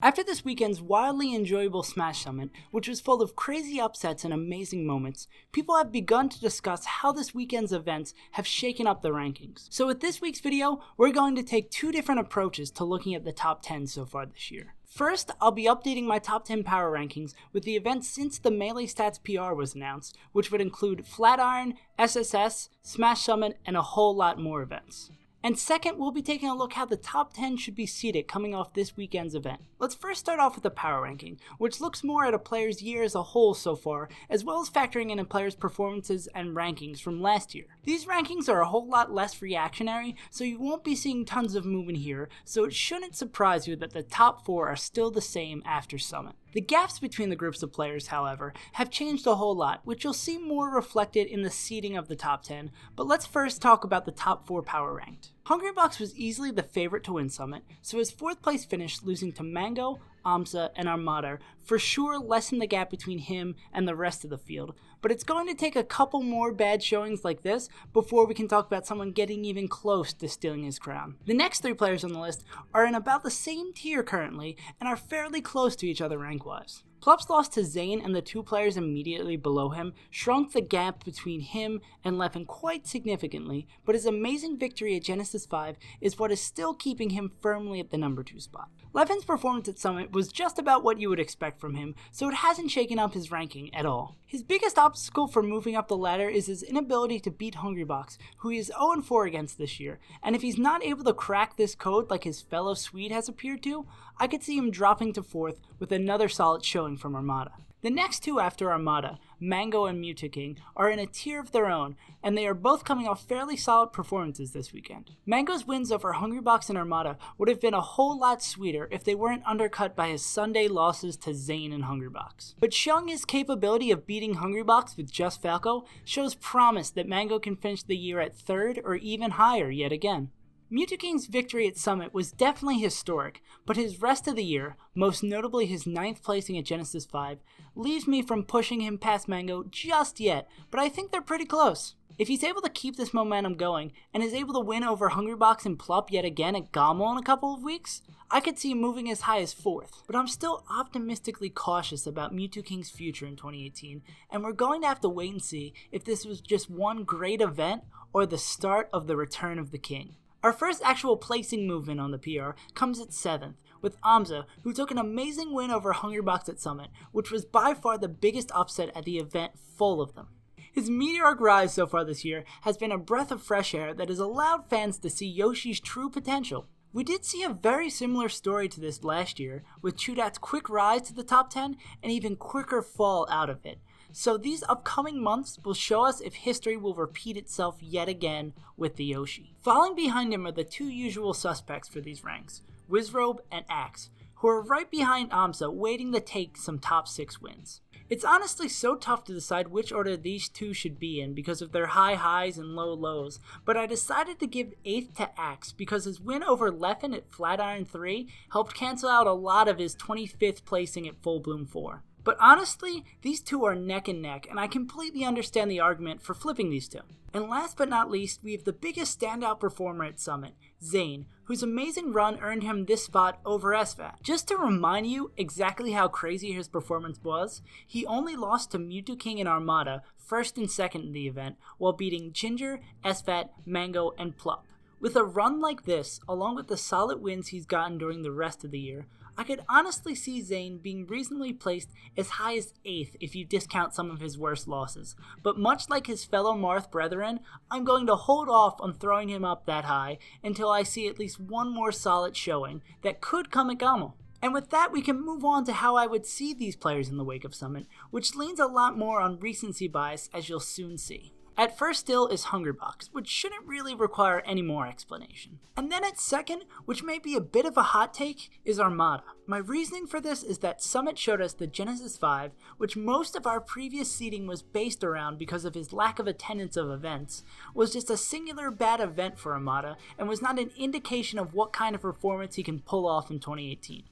After this weekend's wildly enjoyable Smash Summit, which was full of crazy upsets and amazing moments, people have begun to discuss how this weekend's events have shaken up the rankings. So with this week's video, we're going to take two different approaches to looking at the top 10 so far this year. First, I'll be updating my top 10 power rankings with the events since the Melee Stats PR was announced, which would include Flatiron, SSS, Smash Summit, and a whole lot more events. And second, we'll be taking a look how the top 10 should be seeded coming off this weekend's event. Let's first start off with the power ranking, which looks more at a player's year as a whole so far, as well as factoring in a player's performances and rankings from last year. These rankings are a whole lot less reactionary, so you won't be seeing tons of movement here, so it shouldn't surprise you that the top 4 are still the same after Summit. The gaps between the groups of players, however, have changed a whole lot, which you'll see more reflected in the seeding of the top 10, but let's first talk about the top 4 power ranked. Hungrybox was easily the favorite to win Summit, so his 4th place finish losing to Mango, Amsa, and Armada for sure lessened the gap between him and the rest of the field, but it's going to take a couple more bad showings like this before we can talk about someone getting even close to stealing his crown. The next 3 players on the list are in about the same tier currently and are fairly close to each other rank-wise. Plups loss to Zane and the 2 players immediately below him shrunk the gap between him and Leffen quite significantly, but his amazing victory at Genesis 5 is what is still keeping him firmly at the number 2 spot. Leffen's performance at Summit was just about what you would expect from him, so it hasn't shaken up his ranking at all. His biggest obstacle for moving up the ladder is his inability to beat Hungrybox, who he is 0-4 against this year, and if he's not able to crack this code like his fellow Swede has appeared to, I could see him dropping to 4th with another solid showing from Armada. The next 2 after Armada, Mango and Mewtwo, are in a tier of their own, and they are both coming off fairly solid performances this weekend. Mango's wins over Hungrybox and Armada would have been a whole lot sweeter if they weren't undercut by his Sunday losses to Zane and Hungrybox. But showing his capability of beating Hungrybox with just Falco shows promise that Mango can finish the year at 3rd or even higher yet again. Mewtwo's victory at Summit was definitely historic, but his rest of the year, most notably his 9th placing at Genesis 5, leaves me from pushing him past Mango just yet, but I think they're pretty close. If he's able to keep this momentum going, and is able to win over Hungrybox and Plup yet again at Gommel in a couple of weeks, I could see him moving as high as 4th. But I'm still optimistically cautious about Mewtwo's future in 2018, and we're going to have to wait and see if this was just one great event or the start of the return of the king. Our first actual placing movement on the PR comes at 7th, with Amsa, who took an amazing win over Hungrybox at Summit, which was by far the biggest upset at the event full of them. His meteoric rise so far this year has been a breath of fresh air that has allowed fans to see Yoshi's true potential. We did see a very similar story to this last year, with Chudat's quick rise to the top 10 and even quicker fall out of it. So these upcoming months will show us if history will repeat itself yet again with the Yoshi. Falling behind him are the 2 usual suspects for these ranks, Wizrobe and Axe, who are right behind Amsa waiting to take some top 6 wins. It's honestly so tough to decide which order these 2 should be in because of their high highs and low lows, but I decided to give 8th to Axe because his win over Leffen at Flatiron 3 helped cancel out a lot of his 25th placing at Full Bloom 4. But honestly, these 2 are neck and neck, and I completely understand the argument for flipping these 2. And last but not least, we have the biggest standout performer at Summit, Zane, whose amazing run earned him this spot over SVAT. Just to remind you exactly how crazy his performance was, he only lost to Mewtwo and Armada 1st and 2nd in the event, while beating Ginger, SVAT, Mango, and Plup. With a run like this, along with the solid wins he's gotten during the rest of the year, I could honestly see Zane being reasonably placed as high as 8th if you discount some of his worst losses, but much like his fellow Marth brethren, I'm going to hold off on throwing him up that high until I see at least one more solid showing that could come at Gommel. And with that, we can move on to how I would see these players in the wake of Summit, which leans a lot more on recency bias, as you'll soon see. At first still is Hungrybox, which shouldn't really require any more explanation. And then at second, which may be a bit of a hot take, is Armada. My reasoning for this is that Summit showed us the Genesis 5, which most of our previous seeding was based around because of his lack of attendance of events, was just a singular bad event for Armada and was not an indication of what kind of performance he can pull off in 2018.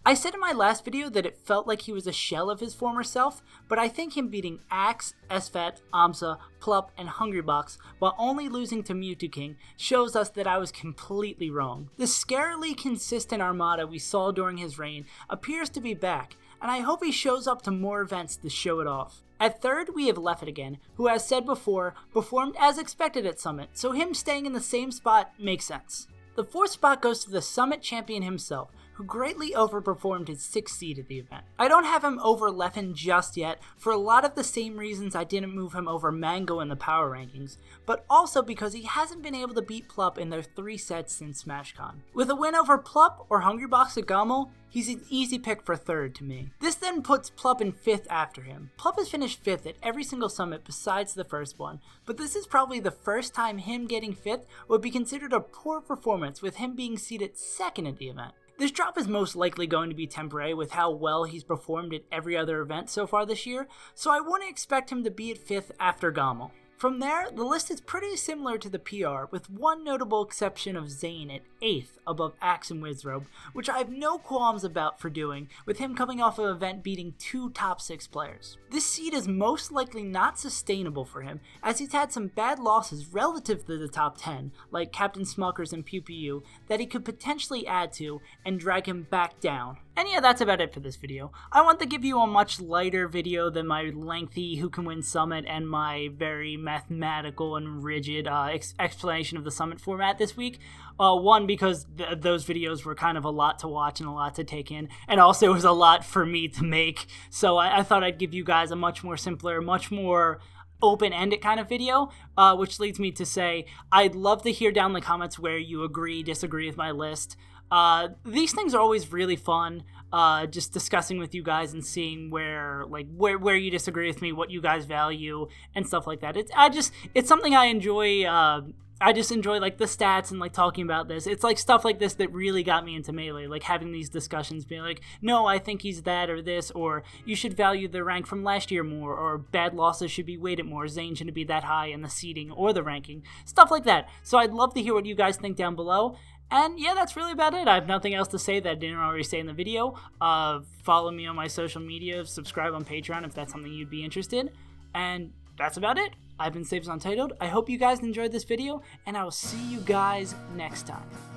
I said in my last video that it felt like he was a shell of his former self, but I think him beating Axe, Esfet, Amsa, Plup, and Hungrybox while only losing to Mewtwo King shows us that I was completely wrong. The scarily consistent armada we saw during his reign appears to be back, and I hope he shows up to more events to show it off. At third, we have Leffet again, who as said before, performed as expected at Summit, so him staying in the same spot makes sense. The fourth spot goes to the Summit champion himself, who greatly overperformed his 6th seed at the event. I don't have him over Leffen just yet, for a lot of the same reasons I didn't move him over Mango in the power rankings, but also because he hasn't been able to beat Plup in their 3 sets since SmashCon. With a win over Plup or Hungrybox at Gammel, he's an easy pick for 3rd to me. This then puts Plup in 5th after him. Plup has finished 5th at every single summit besides the first one, but this is probably the first time him getting 5th would be considered a poor performance, with him being seated 2nd at the event. This drop is most likely going to be temporary with how well he's performed at every other event so far this year, so I wouldn't expect him to be at 5th after Gammel. From there, the list is pretty similar to the PR, with one notable exception of Zane at 8th above Axe and Wizrobe, which I have no qualms about for doing, with him coming off of an event beating 2 top 6 players. This seed is most likely not sustainable for him, as he's had some bad losses relative to the top 10, like Captain Smuckers and Pew Pew, that he could potentially add to and drag him back down. And yeah, that's about it for this video. I want to give you a much lighter video than my lengthy Who Can Win Summit and my very mathematical and rigid explanation of the Summit format this week. One, because those videos were kind of a lot to watch and a lot to take in, and also it was a lot for me to make, so I thought I'd give you guys a much more simpler, much more open-ended kind of video, which leads me to say I'd love to hear down in the comments where you agree, disagree with my list. These things are always really fun, just discussing with you guys and seeing where you disagree with me, what you guys value, and stuff like that. It's something I enjoy. I just enjoy like the stats and like talking about this. It's like stuff like this that really got me into Melee, like having these discussions, being like, no, I think he's that or this, or you should value the rank from last year more, or bad losses should be weighted more, Zane shouldn't be that high in the seeding or the ranking, stuff like that. So I'd love to hear what you guys think down below. And yeah, that's really about it. I have nothing else to say that I didn't already say in the video. Follow me on my social media, subscribe on Patreon if that's something you'd be interested. And that's about it. I've been SaveAsUntitled. I hope you guys enjoyed this video, and I will see you guys next time.